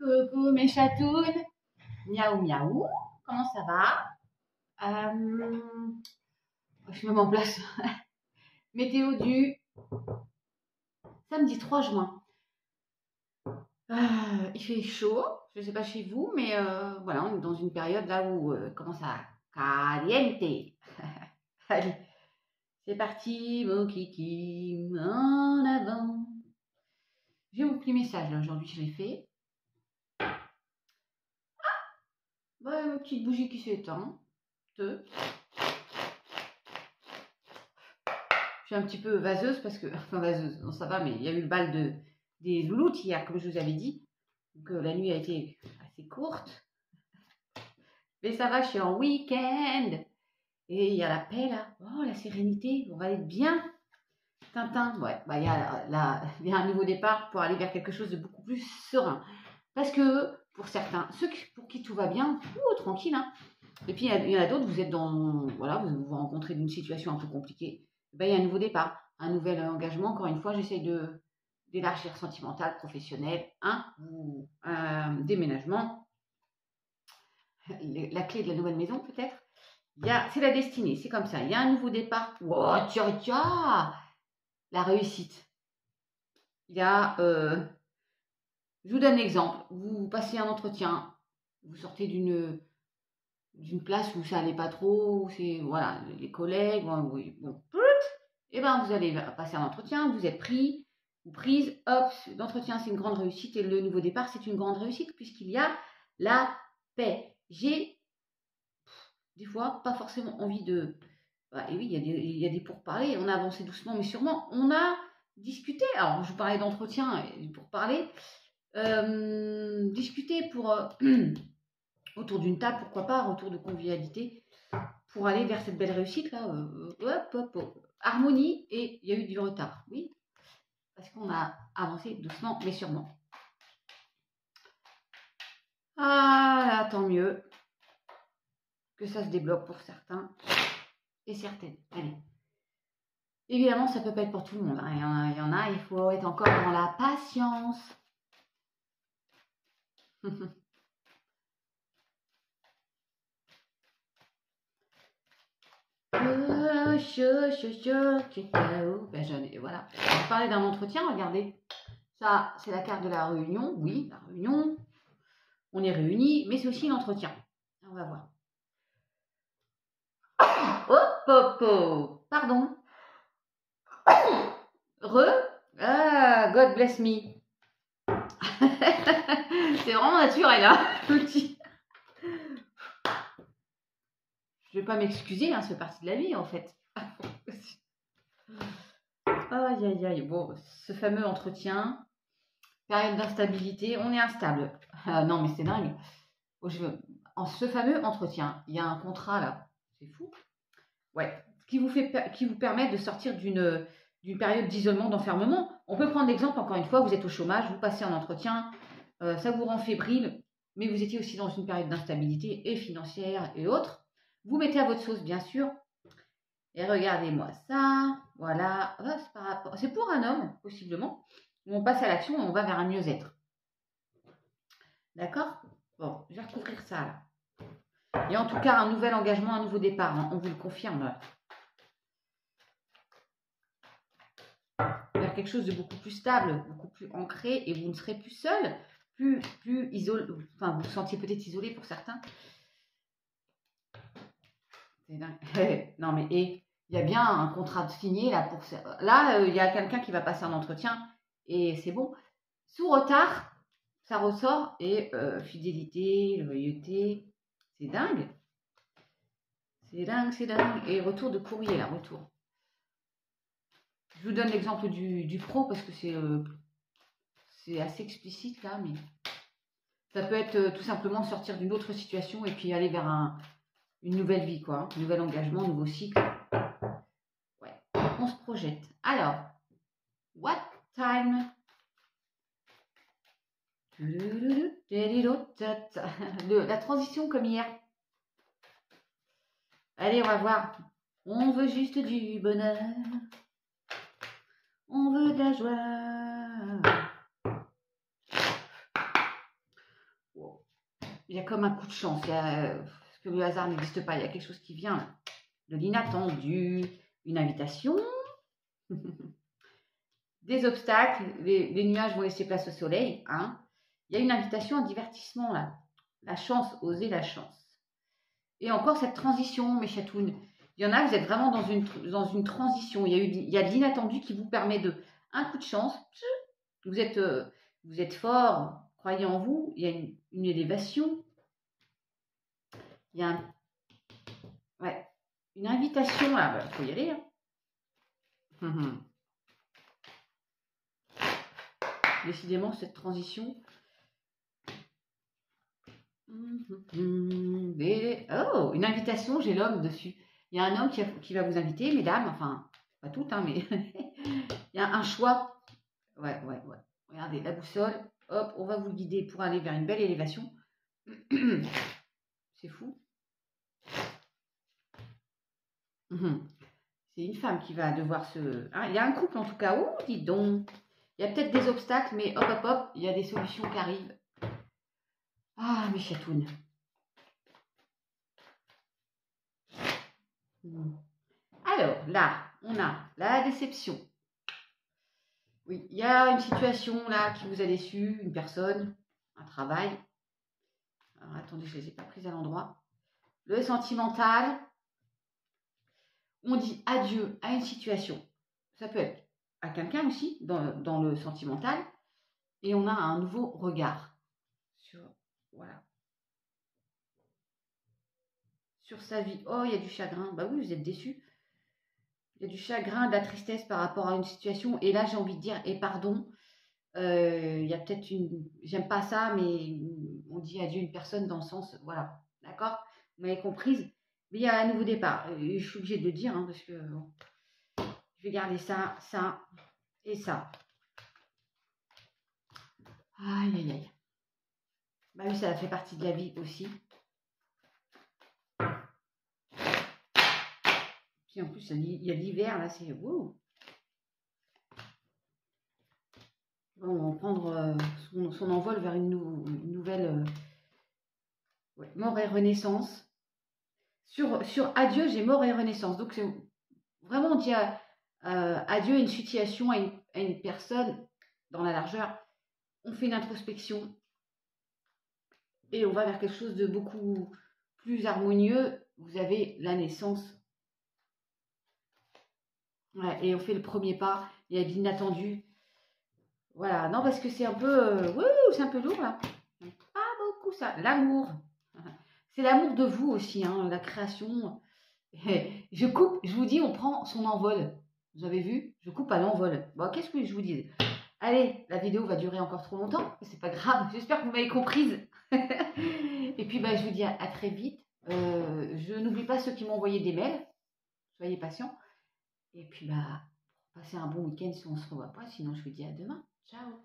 Coucou mes chatounes. Miaou miaou. Comment ça va? Je me mets en place. Météo du samedi 3 juin. Il fait chaud. Je ne sais pas chez vous, mais voilà, on est dans une période là où commence à caliente. Allez, c'est parti, mon kiki, en avant. J'ai mon petit message là aujourd'hui, je l'ai fait. Bah, ma petite bougie qui s'éteint. Je suis un petit peu vaseuse parce que, enfin vaseuse, non ça va, mais il y a eu le bal des louloutes hier, comme je vous avais dit. Donc la nuit a été assez courte. Mais ça va, je suis en week-end. Et il y a la paix là. Oh, la sérénité, on va être bien. Tintin, ouais, bah, il y a un nouveau départ pour aller vers quelque chose de beaucoup plus serein. Parce que pour certains, pour qui tout va bien, tranquille, hein. Et puis il y en a d'autres, vous êtes dans, voilà, vous vous rencontrez d'une situation un peu compliquée. Ben, il y a un nouveau départ, un nouvel engagement. Encore une fois, j'essaye d'élargir sentimental, professionnel, ou un déménagement. La clé de la nouvelle maison, peut-être. C'est la destinée, c'est comme ça. Il y a un nouveau départ. Oh, tiens, la réussite. Il y a, je vous donne l'exemple. Vous passez un entretien, vous sortez d'une place où ça n'allait pas trop, c'est voilà, les collègues, bon, et ben vous allez passer un entretien, vous êtes pris ou prise, hop, l'entretien c'est une grande réussite et le nouveau départ c'est une grande réussite puisqu'il y a la paix. J'ai des fois pas forcément envie de, et oui, il y a des pourparlers, on a avancé doucement mais sûrement, on a discuté. Alors je vous parlais d'entretien et pourparler, discuter pour autour d'une table, pourquoi pas, retour de convivialité, pour aller vers cette belle réussite là, harmonie, et il y a eu du retard, oui, parce qu'on a avancé doucement mais sûrement. Ah là, tant mieux que ça se débloque pour certains et certaines. Allez, évidemment ça peut pas être pour tout le monde, hein. Il y en a, il faut être encore dans la patience. Voilà. Je parlais d'un entretien, regardez. Ça, c'est la carte de la réunion. Oui, la réunion. On est réunis, mais c'est aussi l'entretien. On va voir. Oh. Pardon. God bless me. C'est vraiment naturel, hein. Je vais pas m'excuser, hein, c'est partie de la vie, en fait. Aïe. Bon, ce fameux entretien, période d'instabilité, on est instable. Non, mais c'est dingue. En ce fameux entretien, il y a un contrat là, c'est fou. Ouais, qui vous permet de sortir d'une période d'isolement, d'enfermement. On peut prendre l'exemple, encore une fois, vous êtes au chômage, vous passez un entretien, ça vous rend fébrile, mais vous étiez aussi dans une période d'instabilité et financière et autres. Vous mettez à votre sauce, bien sûr. Et regardez-moi ça, voilà, c'est pour un homme, possiblement. On passe à l'action et on va vers un mieux-être. D'accord? Bon, je vais recouvrir ça là. Et en tout cas, un nouvel engagement, un nouveau départ, hein, on vous le confirme. Vers quelque chose de beaucoup plus stable, beaucoup plus ancré, et vous ne serez plus seul, plus isolé, enfin vous vous sentiez peut-être isolé pour certains. C'est dingue. Non mais, il y a bien un contrat de signé là pour ça. Là, il y a quelqu'un qui va passer un entretien, et c'est bon. Sous retard, ça ressort, et fidélité, loyauté, c'est dingue. C'est dingue. Et retour de courrier, là, retour. Je vous donne l'exemple du pro parce que c'est assez explicite, là, mais ça peut être tout simplement sortir d'une autre situation et puis aller vers une nouvelle vie, quoi. Hein, un nouvel engagement, un nouveau cycle. Ouais, on se projette. Alors, what time? La transition comme hier. Allez, on va voir. On veut juste du bonheur. On veut de la joie. wow. Il y a comme un coup de chance. Parce que le hasard n'existe pas. Il y a quelque chose qui vient là. De l'inattendu, une invitation, des obstacles. Les nuages vont laisser place au soleil. Hein. Il y a une invitation, un divertissement là. La chance, oser la chance. Et encore cette transition, mes chatounes. Il y en a, vous êtes vraiment dans une transition. Il y a de l'inattendu qui vous permet de un coup de chance. Vous êtes fort, croyez en vous. Il y a une élévation. Il y a une invitation. Là, il faut y aller. Hein. Décidément, cette transition. Oh, une invitation, j'ai l'homme dessus. Il y a un homme qui va vous inviter, mesdames, enfin, pas toutes, hein, mais il y a un choix. Ouais. Regardez, la boussole, hop, on va vous guider pour aller vers une belle élévation. C'est fou. C'est une femme qui va devoir se... Hein, il y a un couple en tout cas. Oh, dis donc. Il y a peut-être des obstacles, mais hop, il y a des solutions qui arrivent. Ah, mes chatounes. Alors, là, on a la déception. Oui, il y a une situation là qui vous a déçu, une personne, un travail. Alors, attendez, je ne les ai pas prises à l'endroit. Le sentimental. On dit adieu à une situation. Ça peut être à quelqu'un aussi, dans le sentimental. Et on a un nouveau regard sur sa vie. Oh, il y a du chagrin. Bah oui, vous êtes déçus. Il y a du chagrin, de la tristesse par rapport à une situation. Et là, j'ai envie de dire, et pardon, il y a peut-être j'aime pas ça, mais on dit adieu à une personne dans le sens, voilà, d'accord, vous m'avez comprise, mais il y a un nouveau départ. Je suis obligée de le dire, hein, parce que bon, je vais garder ça et ça. Aïe. Bah oui, ça fait partie de la vie aussi. Puis en plus, il y a l'hiver, là, c'est... Wow. On va prendre son envol vers une nouvelle mort et renaissance. Sur adieu, j'ai mort et renaissance. Donc, c'est vraiment, on dit adieu à une situation, à une personne dans la largeur. On fait une introspection et on va vers quelque chose de beaucoup plus harmonieux. Vous avez la naissance. Ouais, et on fait le premier pas. Il y a de l'inattendu. Voilà, non, parce que c'est un peu... c'est un peu lourd, là. Pas beaucoup, ça. L'amour. C'est l'amour de vous aussi, hein, la création. Je coupe, je vous dis, on prend son envol. Vous avez vu? Je coupe à l'envol. Bon, qu'est-ce que je vous dis? Allez, la vidéo va durer encore trop longtemps. C'est pas grave. J'espère que vous m'avez comprise. Et puis, je vous dis à très vite. Je n'oublie pas ceux qui m'ont envoyé des mails. Soyez patients. Et puis, passez un bon week-end si on ne se revoit pas. Sinon, je vous dis à demain. Ciao.